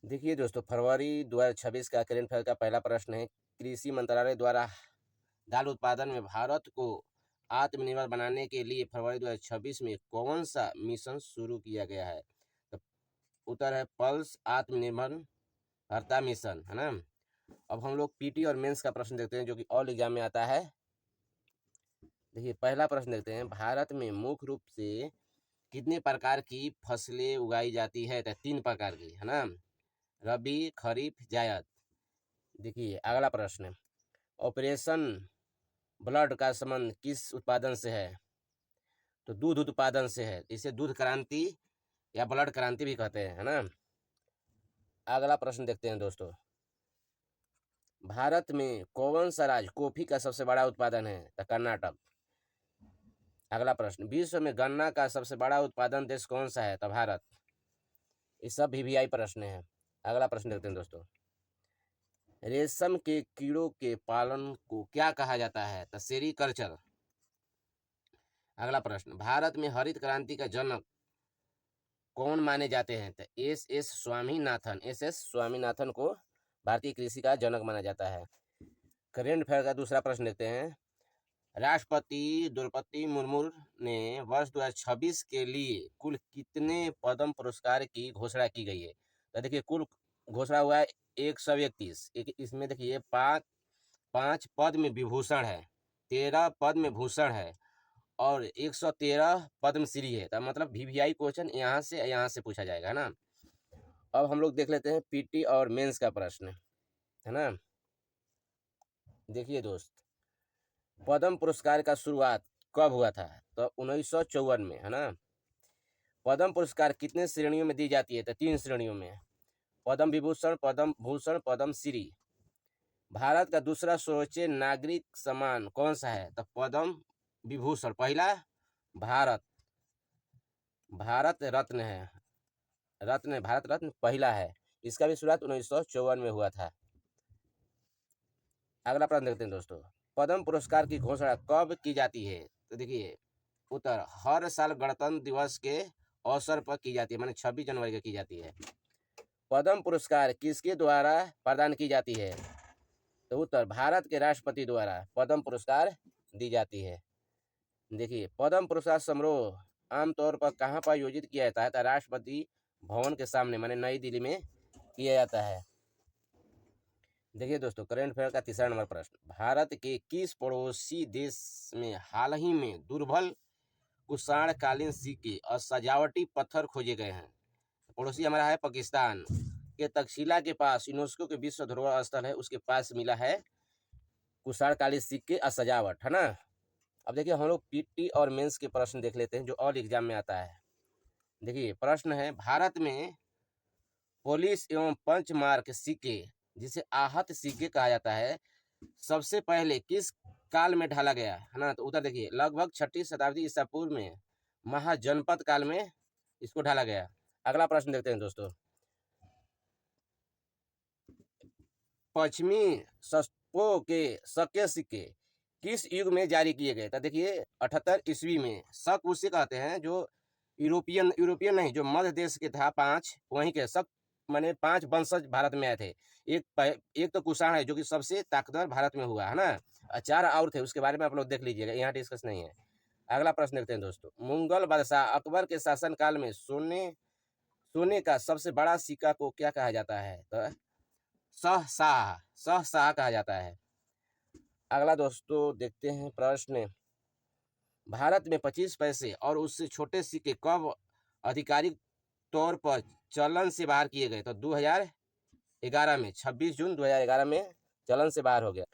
देखिए दोस्तों, फरवरी 2026 का करेंट अफेयर का पहला प्रश्न है। कृषि मंत्रालय द्वारा दाल उत्पादन में भारत को आत्मनिर्भर बनाने के लिए फरवरी 2026 में कौन सा मिशन शुरू किया गया है? तो उत्तर है पल्स आत्मनिर्भरता मिशन, है ना। अब हम लोग पीटी और मेंस का प्रश्न देखते हैं जो कि ऑल एग्जाम में आता है। देखिए पहला प्रश्न देखते हैं, भारत में मुख्य रूप से कितने प्रकार की फसलें उगाई जाती है? तो 3 प्रकार की, है ना। रबी, खरीफ, जायद। देखिए अगला प्रश्न, ऑपरेशन ब्लड का संबंध किस उत्पादन से है? तो दूध उत्पादन से है। इसे दूध क्रांति या ब्लड क्रांति भी कहते हैं, है ना। अगला प्रश्न देखते हैं दोस्तों, भारत में कौन सा राज्य कॉफी का सबसे बड़ा उत्पादन है? तो कर्नाटक। अगला प्रश्न, विश्व में गन्ना का सबसे बड़ा उत्पादन देश कौन सा है? तो भारत। ये सब वीवीआई प्रश्न है। अगला प्रश्न देखते हैं दोस्तों, रेशम के कीड़ों के पालन को क्या कहा जाता है? तो सेरीकल्चर। अगला प्रश्न, भारत में हरित क्रांति का जनक कौन माने जाते हैं? तो एस स्वामीनाथन को भारतीय कृषि का जनक माना जाता है। करेंट अफेयर का दूसरा प्रश्न देखते हैं, राष्ट्रपति द्रौपदी मुर्मू ने वर्ष 2026 के लिए कुल कितने पद्म पुरस्कार की घोषणा की गई है? तो देखिए कुल घोषणा हुआ है 131। इसमें देखिए पाँच पद्म विभूषण है, 13 पद्म भूषण है और 113 पद्मश्री है। तो मतलब वीवीआई क्वेश्चन यहाँ से पूछा जाएगा ना। अब हम लोग देख लेते हैं पीटी और मेंस का प्रश्न, है ना। देखिए दोस्त, पद्म पुरस्कार का शुरुआत कब हुआ था? तो 1954 में, है ना। पद्म पुरस्कार कितने श्रेणियों में दी जाती है? तो 3 श्रेणियों में, पद्म विभूषण, पद्म भूषण, पद्मश्री। भारत का दूसरा सर्वोच्च नागरिक सम्मान कौन सा है? तो पद्म विभूषण। पहला भारत रत्न है, भारत रत्न पहला है। इसका भी शुरुआत 1954 में हुआ था। अगला प्रश्न देखते हैं दोस्तों, पद्म पुरस्कार की घोषणा कब की जाती है? तो देखिए उत्तर हर साल गणतंत्र दिवस के अवसर पर की जाती है, माने 26 जनवरी को की जाती है। पद्म पुरस्कार किसके द्वारा प्रदान की जाती है? तो उत्तर भारत के राष्ट्रपति द्वारा पद्म पुरस्कार दी जाती है। देखिए पद्म पुरस्कार समारोह आमतौर पर कहाँ पर आयोजित किया जाता है? तो राष्ट्रपति भवन के सामने, माने नई दिल्ली में किया जाता है। देखिए दोस्तों, करंट अफेयर का तीसरा नंबर प्रश्न, भारत के किस पड़ोसी देश में हाल ही में दुर्लभ कुषाण कालीन सिक्के और सजावटी पत्थर खोजे गए हैं? पड़ोसी हमारा है पाकिस्तान के तक्षशिला के पास, यूनेस्को के विश्व धरोहर स्थल है, उसके पास मिला है कुषाण कालीन सिक्के और सजावट, है ना। अब देखिए हम लोग पीटी और मेंस के प्रश्न देख लेते हैं जो ऑल एग्जाम में आता है। देखिए प्रश्न है, भारत में पुलिस एवं पंचमार्क सिक्के जिसे आहत सिक्के कहा जाता है सबसे पहले किस काल में ढाला गया, है ना। तो उत्तर देखिए लगभग 6वीं शताब्दी ईसा पूर्व में महाजनपद काल में इसको ढाला गया। अगला प्रश्न देखते हैं दोस्तों, पश्चिमी शकों के शके सिक्के किस युग में जारी किए गए? तो देखिए 78 ईस्वी में। शक उसे कहते हैं जो यूरोपियन नहीं, जो मध्य देश के था 5, वहीं के शक माने 5 वंशज भारत में आए थे। एक तो कुषाण है जो कि सबसे ताकतवर भारत में हुआ, है ना। 4 और थे, उसके बारे में आप लोग देख लीजिएगा, यहाँ डिस्कस नहीं है। अगला प्रश्न देखते हैं दोस्तों, मुगल बादशाह अकबर के शासन काल में सोने का सबसे बड़ा सिक्का को क्या कहा जाता है? तो सहशाह कहा जाता है। अगला दोस्तों देखते हैं प्रश्न, भारत में 25 पैसे और उससे छोटे सिक्के कब आधिकारिक तौर पर चलन से बाहर किए गए? तो 2011 में, 26 जून 2011 में चलन से बाहर हो गया।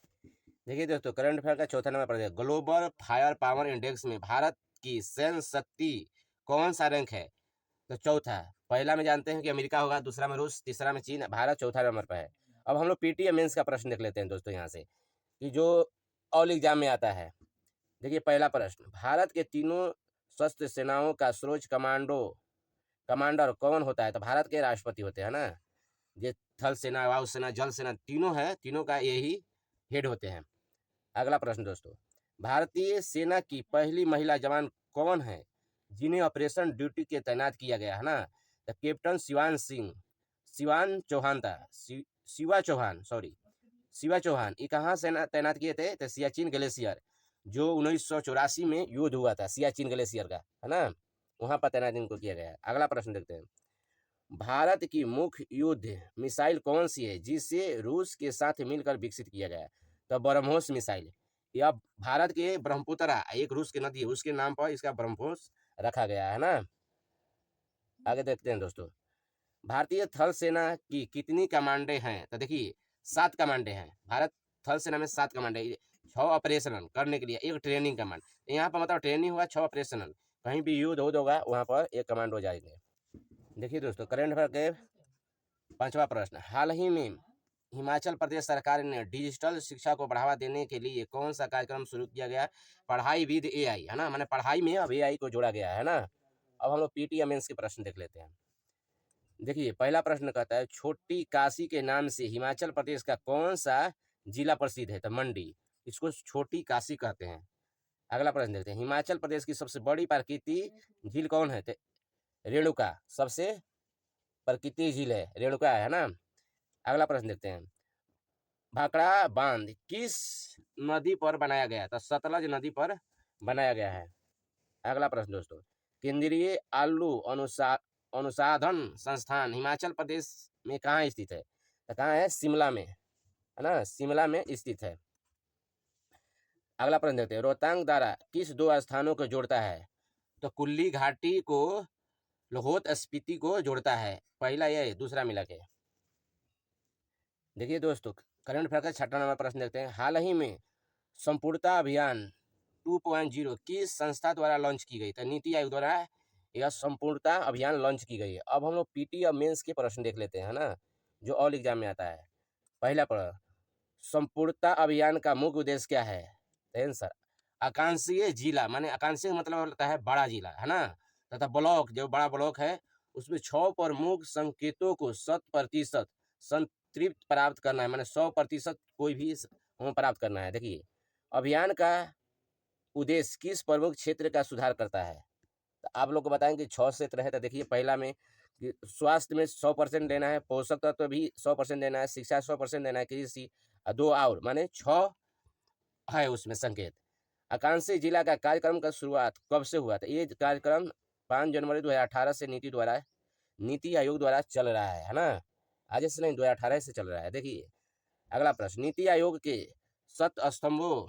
देखिए दोस्तों, करंट अफेयर का चौथा नंबर पर ग्लोबल फायर पावर इंडेक्स में भारत की सैन्य शक्ति कौन सा रैंक है? तो चौथा। पहला में जानते हैं कि अमेरिका होगा, दूसरा में रूस, तीसरा में चीन, भारत चौथा नंबर पर है। अब हम लोग पीटी मेंस का प्रश्न देख लेते हैं दोस्तों यहाँ से, कि जो ऑल एग्जाम में आता है। देखिए पहला प्रश्न, भारत के तीनों सशस्त्र सेनाओं का सर्वोच्च कमांडर कौन होता है? तो भारत के राष्ट्रपति होते हैं ना। ये थल सेना, वायुसेना, जल सेना तीनों है, तीनों का यही हेड होते हैं। अगला प्रश्न दोस्तों, भारतीय सेना की पहली महिला जवान कौन है जिन्हें ऑपरेशन ड्यूटी के तैनात किया गया, है ना? तो कैप्टन शिवान सिंह शिवान चौहान था, शिवा चौहान, सॉरी शिवा चौहान, ये कहाँ से तैनात किए थे? तो सियाचिन ग्लेशियर, जो 1984 में युद्ध हुआ था सियाचिन ग्लेशियर का, है ना, वहाँ पर तैनात इनको किया गया है। अगला प्रश्न देखते हैं, भारत की मुख्य युद्ध मिसाइल कौन सी है जिसे रूस के साथ मिलकर विकसित किया गया? तो ब्रह्मोस मिसाइल। यह भारत के ब्रह्मपुत्र, एक रूस की नदी है, उसके नाम पर इसका ब्रह्मोस रखा गया है ना। आगे देखते हैं दोस्तों, भारतीय थल सेना की कितनी कमांडे हैं? तो देखिए 7 कमांडे हैं। भारत थल सेना में 7 कमांडे, 6 ऑपरेशनल करने के लिए, एक ट्रेनिंग कमांड। यहाँ पर मतलब ट्रेनिंग हुआ, 6 ऑपरेशनल, कहीं भी युद्ध होगा वहाँ पर एक कमांड हो जाएंगे। देखिए दोस्तों, करंट अफेयर के 5वां प्रश्न, हाल ही में हिमाचल प्रदेश सरकार ने डिजिटल शिक्षा को बढ़ावा देने के लिए कौन सा कार्यक्रम शुरू किया गया? पढ़ाई विद एआई, है ना, माने पढ़ाई में अब एआई को जोड़ा गया है ना। अब हम लोग पीटी मेंस के प्रश्न देख लेते हैं। देखिए पहला प्रश्न कहता है, छोटी काशी के नाम से हिमाचल प्रदेश का कौन सा जिला प्रसिद्ध है? तो मंडी, इसको छोटी काशी कहते हैं। अगला प्रश्न देखते हैं, हिमाचल प्रदेश की सबसे बड़ी प्राकृतिक झील कौन है? तो रेणुका, सबसे प्राकृतिक झील है रेणुका, है ना। अगला प्रश्न देखते हैं, भाखड़ा बांध किस नदी पर बनाया गया? तो सतलज नदी पर बनाया गया है। अगला प्रश्न दोस्तों, केंद्रीय आलू अनुसंधान संस्थान हिमाचल प्रदेश में कहाँ स्थित है? तो कहाँ है? शिमला में, है ना, शिमला में स्थित है। अगला प्रश्न देखते हैं, रोहतांग दर्रा किस 2 स्थानों को जोड़ता है? तो कुल्ली घाटी को लाहौल स्पीति को जोड़ता है, पहला ये, दूसरा मिला के। देखिए दोस्तों, करंट अफेयर का 6वां नंबर प्रश्न देखते हैं, हाल ही में संपूर्णता अभियान 2.0 किस संस्था द्वारा लॉन्च की गई? तो नीति आयोग द्वारा यह संपूर्णता अभियान लॉन्च की गई है। अब हम लोग पीटी और मेंस के प्रश्न देख लेते हैं ना, जो ऑल एग्जाम में आता है। पहला प्रश्न, संपूर्णता अभियान का मुख्य उद्देश्य क्या है? आंसर, आकांक्षीय जिला, माने आकांक्षी मतलब होता है बड़ा जिला, है ना, तथा ब्लॉक, जो बड़ा ब्लॉक है उसमें 6 प्रमुख संकेतों को 100% संतृप्त प्राप्त करना है, माने 100% कोई भी प्राप्त करना है। देखिए, अभियान का उद्देश्य किस प्रमुख क्षेत्र का सुधार करता है? तो आप लोग को बताएंगे 6 क्षेत्र है। तो देखिए, पहला में स्वास्थ्य में 100% देना है, पोषक तत्व भी 100% देना है, शिक्षा 100% देना है, कृषि 2 और, माने 6 है उसमें संकेत। आकांक्षी जिला का कार्यक्रम का शुरुआत कब से हुआ था? ये कार्यक्रम 5 जनवरी 2018 से नीति आयोग द्वारा चल रहा है ना, आज से नहीं, 2018 से चल रहा है। देखिए अगला प्रश्न, नीति आयोग के 7 स्तंभों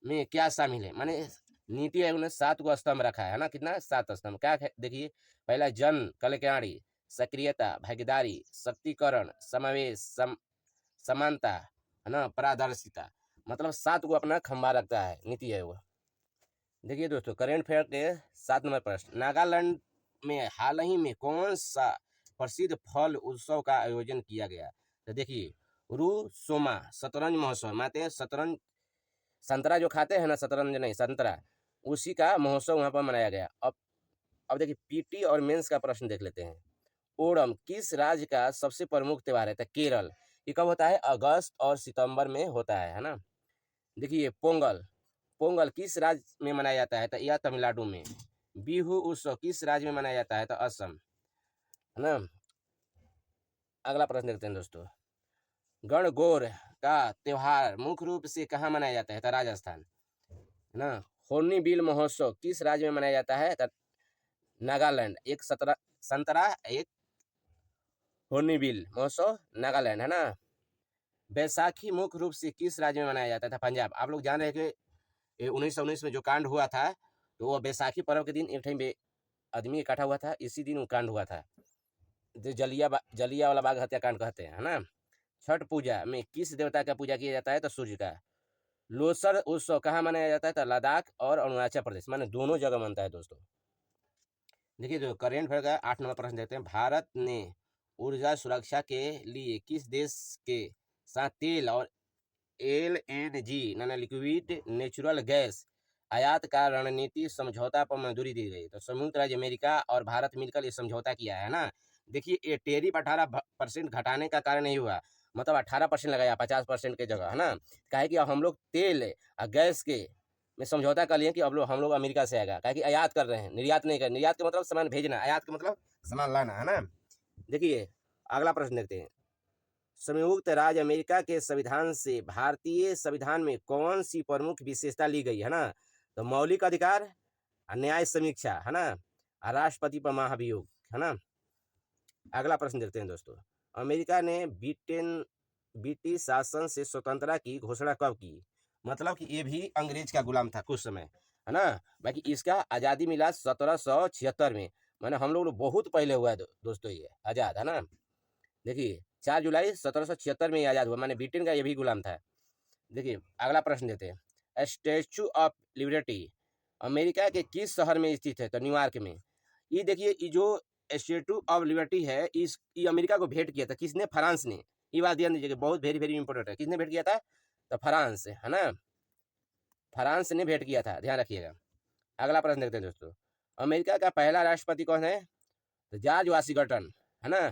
में क्या शामिल है? माने नीति आयोग ने 7 को स्तंभ रखा है ना, कितना? 7 स्तंभ। क्या है? देखिए, पहला जन कल्याणी, सक्रियता, भागीदारी, सशक्तिकरण, समावेश, समानता, है ना, पारदर्शिता, मतलब 7 को अपना खंभा रखता है नीति आयोग। देखिए दोस्तों, करेंट अफेयर के 7 नंबर प्रश्न, नागालैंड में हाल ही में कौन सा प्रसिद्ध फल उत्सव का आयोजन किया गया? तो देखिए, रूसोमा शतरंज महोत्सव, मानते हैं शतरंज, संतरा जो खाते हैं ना, शतरंज नहीं संतरा, उसी का महोत्सव वहाँ पर मनाया गया। अब देखिए, पीटी और मेंस का प्रश्न देख लेते हैं। ओणम किस राज्य का सबसे प्रमुख त्यौहार है? तो केरल। ये कब होता है? अगस्त और सितंबर में होता है ना। देखिए, पोंगल किस राज्य में मनाया जाता है? तो यह तमिलनाडु में। बिहू उत्सव किस राज्य में मनाया जाता है? तो असम, है ना। अगला प्रश्न देखते हैं दोस्तों, गणगौर का त्योहार मुख्य रूप से कहाँ मनाया जाता है? तो राजस्थान, है ना। होर्नबिल महोत्सव किस राज्य में मनाया जाता है? तो नागालैंड। एक संतरा, एक होर्नबिल महोत्सव, नागालैंड, है ना। बैसाखी मुख्य रूप से किस राज्य में मनाया जाता था? पंजाब। आप लोग जान रहे हैं कि 1919 में जो कांड हुआ था, तो वो बैसाखी पर्व के दिन एक टाइम आदमी इकट्ठा हुआ था, इसी दिन वो कांड हुआ था, जो जलिया वाला बाग हत्याकांड कहते हैं, है ना। छठ पूजा में किस देवता का पूजा किया जाता है? तो सूर्य का। लोसर उत्सव कहाँ मनाया जाता है? तो लद्दाख और अरुणाचल प्रदेश, माने दोनों जगह मनता है दोस्तों। देखिए जो करेंट अफेयर का 8 नंबर प्रश्न देखते हैं, भारत ने ऊर्जा सुरक्षा के लिए किस देश के साथ तेल और LNG यानी लिक्विड नेचुरल गैस आयात का रणनीति समझौता पर मंजूरी दी गई? तो संयुक्त राज्य अमेरिका और भारत मिलकर ये समझौता किया है ना। देखिए, ये टैरिफ 18% घटाने का कारण नहीं हुआ, मतलब 18% लगाया 50% के जगह, है ना। काहे कि अब हम लोग तेल और गैस के में समझौता कर लिए कि अब हम लोग अमेरिका से आएगा, काहे कि आयात कर रहे हैं, निर्यात नहीं कर। निर्यात का मतलब सामान भेजना, आयात का मतलब सामान लाना, है ना। देखिए, अगला प्रश्न देखते हैं, संयुक्त राज्य अमेरिका के संविधान से भारतीय संविधान में कौन सी प्रमुख विशेषता ली गई है ना? तो मौलिक अधिकार, न्याय समीक्षा है ना, राष्ट्रपति पर महाभियोग है ना। अगला प्रश्न देखते हैं दोस्तों, अमेरिका ने ब्रिटिश शासन से स्वतंत्रता की घोषणा कब की? मतलब कि ये भी अंग्रेज का गुलाम था कुछ समय है ना। बाकी इसका आज़ादी मिला 1776 में, माने हम लोग बहुत पहले हुआ है दोस्तों ये आज़ाद है ना। देखिए 4 जुलाई 1776 में ये आज़ाद हुआ, माने ब्रिटेन का ये भी गुलाम था। देखिए अगला प्रश्न देते हैं, स्टैचू ऑफ लिबर्टी अमेरिका के किस शहर में स्थित है? तो न्यूयॉर्क में। ये देखिए ये जो स्टैचू ऑफ लिबर्टी है ये अमेरिका को भेंट किया था किसने? फ्रांस ने। ये बात ध्यान दीजिएगा, बहुत वेरी वेरी इंपॉर्टेंट है। किसने भेंट किया था? तो फ्रांस है ना, फ्रांस ने भेंट किया था, ध्यान रखिएगा। अगला प्रश्न देखते हैं दोस्तों, अमेरिका का पहला राष्ट्रपति कौन है? तो जॉर्ज वाशिंगटन है ना,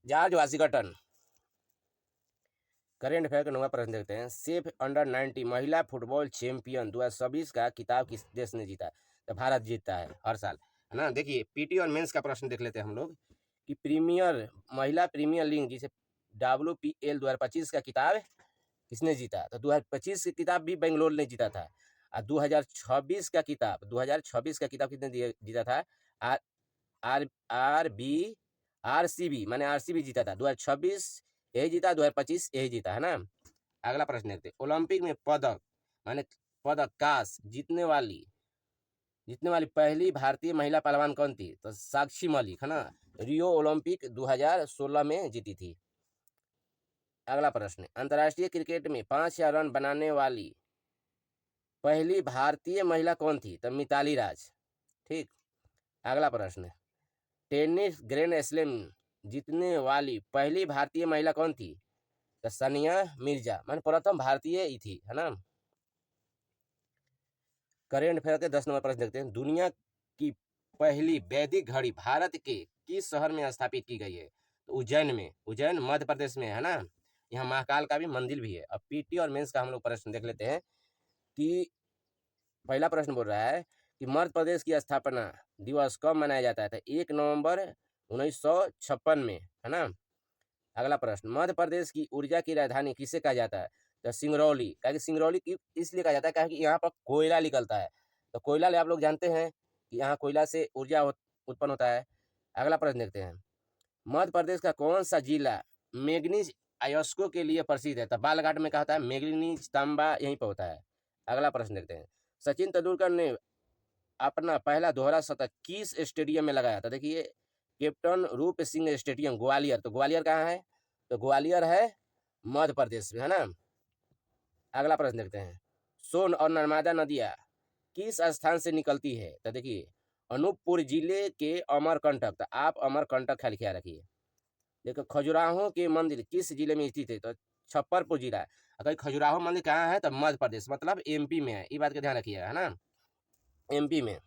जॉर्ज वाशिंगटन। करेंट अफेयर का 9वां प्रश्न देखते हैं, सेफ अंडर 90 महिला फुटबॉल चैंपियन 2026 का खिताब किस देश ने जीता? तो भारत जीतता है हर साल है ना। देखिए पीटी और मेंस का प्रश्न देख लेते हैं हम लोग कि महिला प्रीमियर लीग जिसे WPL 2025 का खिताब किसने जीता? तो 2025 का खिताब भी बेंगलोर ने जीता था। और 2026 का खिताब किसने जीता था? RCB माने RCB जीता था। 2026 यही जीता, 2025 यही जीता है ना। अगला प्रश्न देखते हैं, ओलंपिक में पदक माने पदक कांस्य जीतने वाली पहली भारतीय महिला पहलवान कौन थी? तो साक्षी मलिक है ना, रियो ओलंपिक 2016 में जीती थी। अगला प्रश्न, अंतर्राष्ट्रीय क्रिकेट में 5000 रन बनाने वाली पहली भारतीय महिला कौन थी? तो मिताली राज। ठीक। अगला प्रश्न, टेनिस ग्रैंड स्लैम जीतने वाली पहली भारतीय महिला कौन थी? तो सानिया मिर्जा, मान प्रथम भारतीय ही थी है ना। करेंट अफेयर के 10 नंबर प्रश्न देखते हैं, दुनिया की पहली वैदिक घड़ी भारत के किस शहर में स्थापित की गई है? तो उज्जैन में, उज्जैन मध्य प्रदेश में है ना। यहाँ महाकाल का भी मंदिर भी है। अब पीटी और मेंस का हम लोग प्रश्न देख लेते हैं कि पहला प्रश्न बोल रहा है कि मध्य प्रदेश की स्थापना दिवस कब मनाया जाता है? तो 1 नवंबर 1956 में है ना। अगला प्रश्न, मध्य प्रदेश की ऊर्जा की राजधानी किसे कहा जाता है? तो सिंगरौली। कहा सिंगरौली की इसलिए कहा जाता है कि यहाँ पर कोयला निकलता है। तो कोयला आप लोग जानते हैं कि यहाँ कोयला से ऊर्जा उत्पन्न होता है। अगला प्रश्न देखते हैं, मध्य प्रदेश का कौन सा जिला मैग्नीज अयस्को के लिए प्रसिद्ध है? तो बालाघाट में कहा था मैग्नीज तांबा यहीं पर होता है। अगला प्रश्न देखते हैं, सचिन तेंदुलकर ने अपना पहला दोहरा शतक किस स्टेडियम में लगाया था? देखिए कैप्टन रूप सिंह स्टेडियम ग्वालियर। तो ग्वालियर कहाँ है? तो ग्वालियर है मध्य प्रदेश में है ना। अगला प्रश्न देखते हैं, सोन और नर्मदा नदियाँ किस स्थान से निकलती है? तो देखिए अनूपपुर जिले के अमरकंटक। तो आप अमरकंटक ख्याल ख्याल रखिए। देखो खजुराहो के मंदिर किस जिले में स्थित है? तो छप्परपुर जिला। अगर खजुराहो मंदिर कहाँ है? तो मध्य प्रदेश, मतलब MP में है। ये बात का ध्यान रखिएगा है ना, MP में।